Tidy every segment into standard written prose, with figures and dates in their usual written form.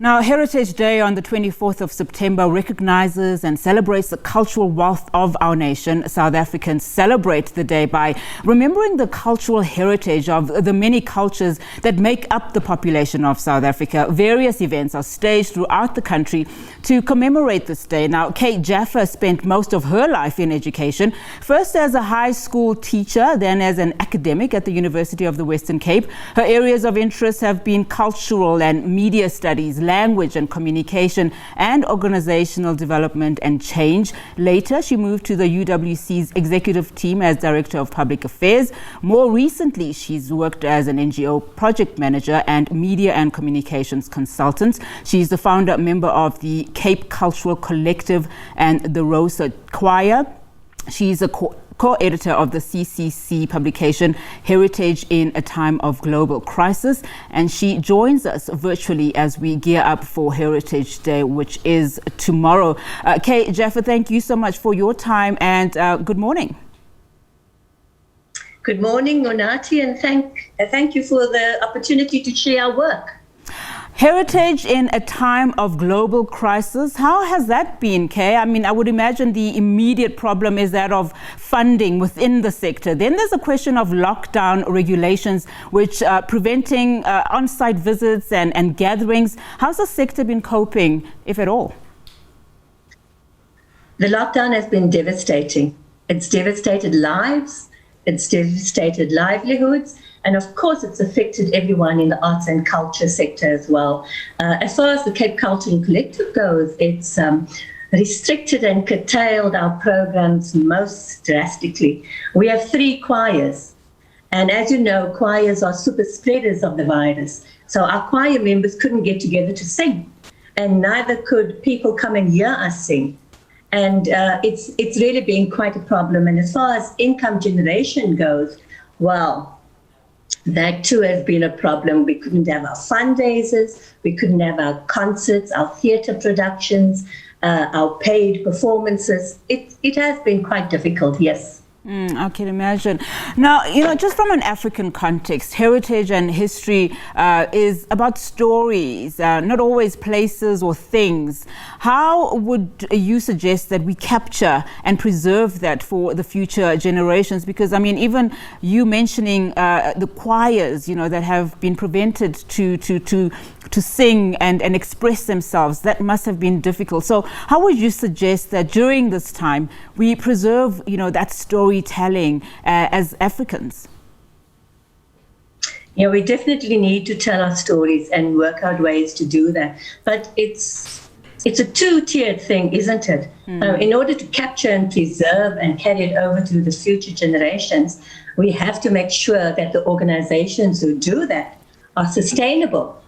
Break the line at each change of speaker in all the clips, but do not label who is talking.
Now, Heritage Day on the 24th of September recognizes and celebrates the cultural wealth of our nation. South Africans celebrate the day by remembering the cultural heritage of the many cultures that make up the population of South Africa. Various events are staged throughout the country to commemorate this day. Now, Kate Jaffer spent most of her life in education, first as a high school teacher, then as an academic at the University of the Western Cape. Her areas of interest have been cultural and media studies, language and communication, and organizational development and change. Later, she moved to the UWC's executive team as Director of Public Affairs. More recently, she's worked as an NGO Project Manager and Media and Communications Consultant. She's the founder member of the Cape Cultural Collective and the Rosa Choir. She's a co-editor of the CCC publication Heritage in a Time of Global Crisis, and she joins us virtually as we gear up for Heritage Day, which is tomorrow. Kate Jaffer, thank you so much for your time, and good morning.
Good morning, Onati, and thank you for the opportunity to share our work.
Heritage in a time of global crisis. How has that been, Kay? I mean, I would imagine the immediate problem is that of funding within the sector. Then there's a question of lockdown regulations, which preventing on-site visits and gatherings. How's the sector been coping, if at all?
The lockdown has been devastating. It's devastated lives, it's devastated livelihoods, and of course, it's affected everyone in the arts and culture sector as well. As far as the Cape Cultural Collective goes, it's restricted and curtailed our programs most drastically. We have 3 choirs, and as you know, choirs are super spreaders of the virus. So our choir members couldn't get together to sing, and neither could people come and hear us sing. And it's really been quite a problem. And as far as income generation goes, well, that too has been a problem. We couldn't have our fundraisers, we couldn't have our concerts, our theatre productions, our paid performances. It has been quite difficult, yes.
I can imagine. Now, just from an African context, heritage and history is about stories, not always places or things. How would you suggest that we capture and preserve that for the future generations? Because, I mean, even you mentioning the choirs, that have been prevented to sing and express themselves, that must have been difficult. So how would you suggest that during this time we preserve, that storytelling as Africans?
Yeah, we definitely need to tell our stories and work out ways to do that. But it's a two-tiered thing, isn't it? In order to capture and preserve and carry it over to the future generations, we have to make sure that the organizations who do that are sustainable.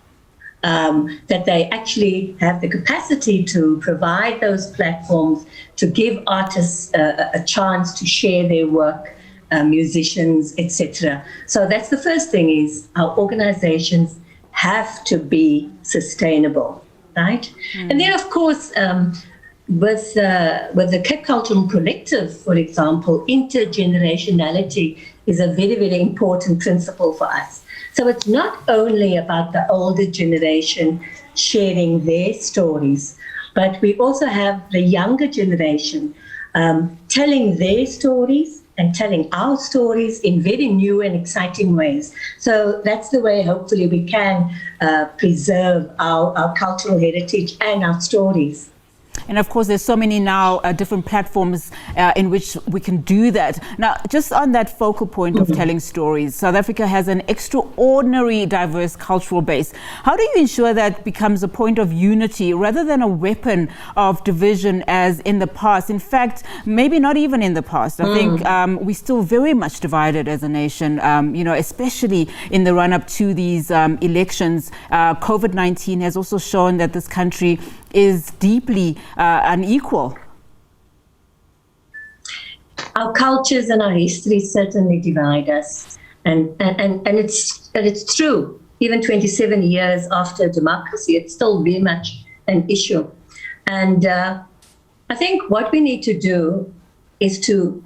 That they actually have the capacity to provide those platforms to give artists a chance to share their work, musicians, etc. So that's the first thing, is our organizations have to be sustainable, right? And then, of course, with the Cape Cultural Collective, for example, intergenerationality is a very, very important principle for us. So it's not only about the older generation sharing their stories, but we also have the younger generation telling their stories and telling our stories in very new and exciting ways. So that's the way, hopefully, we can preserve our cultural heritage and our stories.
And of course, there's so many now different platforms in which we can do that. Now, just on that focal point of telling stories, South Africa has an extraordinary diverse cultural base. How do you ensure that becomes a point of unity rather than a weapon of division as in the past? In fact, maybe not even in the past. I think we're still very much divided as a nation, especially in the run-up to these elections. COVID-19 has also shown that this country is deeply unequal.
Our cultures and our history certainly divide us, and it's true. Even 27 years after democracy, it's still very much an issue. And I think what we need to do is to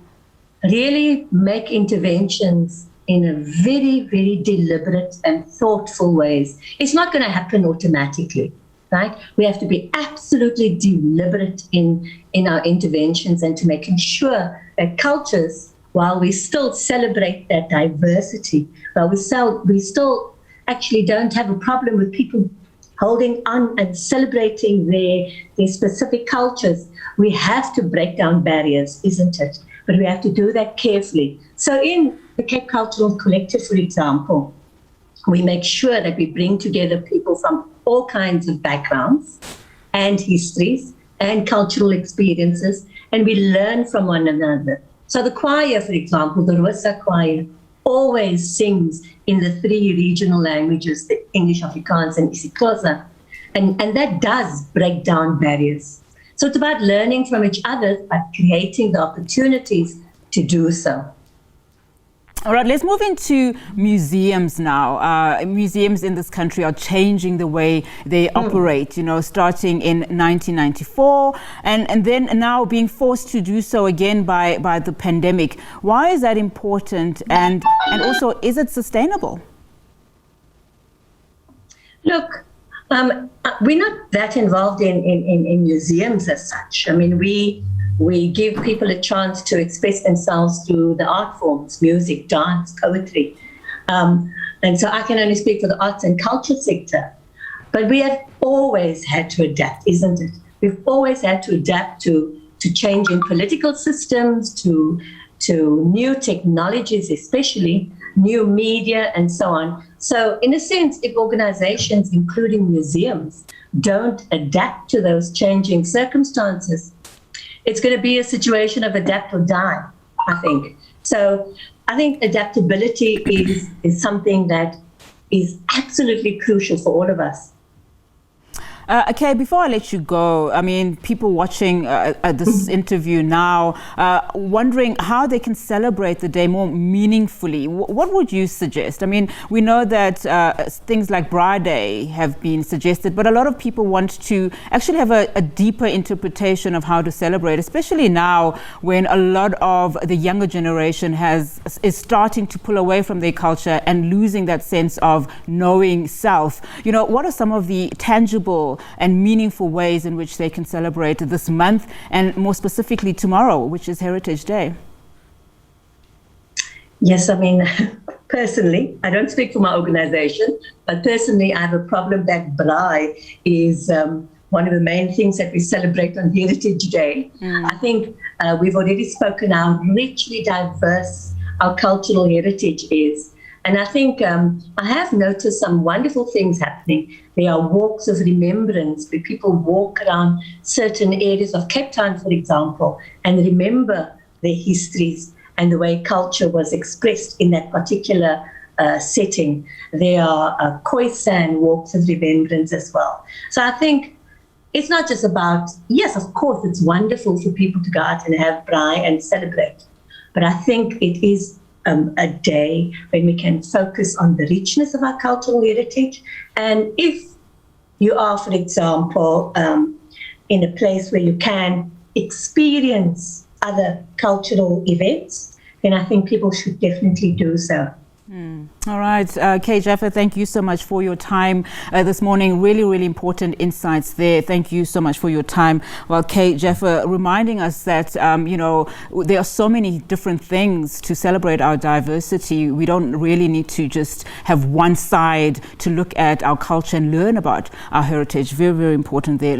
really make interventions in a very, very deliberate and thoughtful ways. It's not going to happen automatically. right? We have to be absolutely deliberate in our interventions and to making sure that cultures, while we still celebrate that diversity, while we still actually don't have a problem with people holding on and celebrating their specific cultures, we have to break down barriers, isn't it? But we have to do that carefully. So in the Cape Cultural Collective, for example, we make sure that we bring together people from all kinds of backgrounds and histories and cultural experiences, and we learn from one another. So the choir, for example, the Rosa Choir, always sings in the 3 regional languages, the English, Afrikaans, and isiXhosa. And that does break down barriers. So it's about learning from each other, but creating the opportunities to do so.
All right, let's move into museums now. Museums in this country are changing the way they operate, starting in 1994 and then now being forced to do so again by the pandemic. Why is that important? And also, is it sustainable?
Look, we're not that involved in museums as such. I mean, we give people a chance to express themselves through the art forms, music, dance, poetry. And so I can only speak for the arts and culture sector. But we have always had to adapt, isn't it? We've always had to adapt to changing political systems, to new technologies, especially new media and so on. So in a sense, if organizations, including museums, don't adapt to those changing circumstances, it's going to be a situation of adapt or die, I think. So I think adaptability is something that is absolutely crucial for all of us.
Okay, before I let you go, I mean, people watching this interview now, wondering how they can celebrate the day more meaningfully. What would you suggest? I mean, we know that things like Bra Day have been suggested, but a lot of people want to actually have a deeper interpretation of how to celebrate, especially now when a lot of the younger generation is starting to pull away from their culture and losing that sense of knowing self. What are some of the tangible and meaningful ways in which they can celebrate this month and more specifically tomorrow, which is Heritage Day?
Yes, I mean, personally, I don't speak for my organization, but personally, I have a problem that braai is one of the main things that we celebrate on Heritage Day. I think we've already spoken how richly diverse our cultural heritage is. And I think I have noticed some wonderful things happening. There are walks of remembrance where people walk around certain areas of Cape Town, for example, and remember their histories and the way culture was expressed in that particular setting. There are Khoisan walks of remembrance as well. So I think it's not just about, yes, of course, it's wonderful for people to go out and have braai and celebrate. But I think it is a day when we can focus on the richness of our cultural heritage. And if you are, for example, in a place where you can experience other cultural events, then I think people should definitely do so.
All right. Kay Jaffer, thank you so much for your time this morning. Really, really important insights there. Thank you so much for your time. Well, Kay Jaffer reminding us that, there are so many different things to celebrate our diversity. We don't really need to just have one side to look at our culture and learn about our heritage. Very, very important there.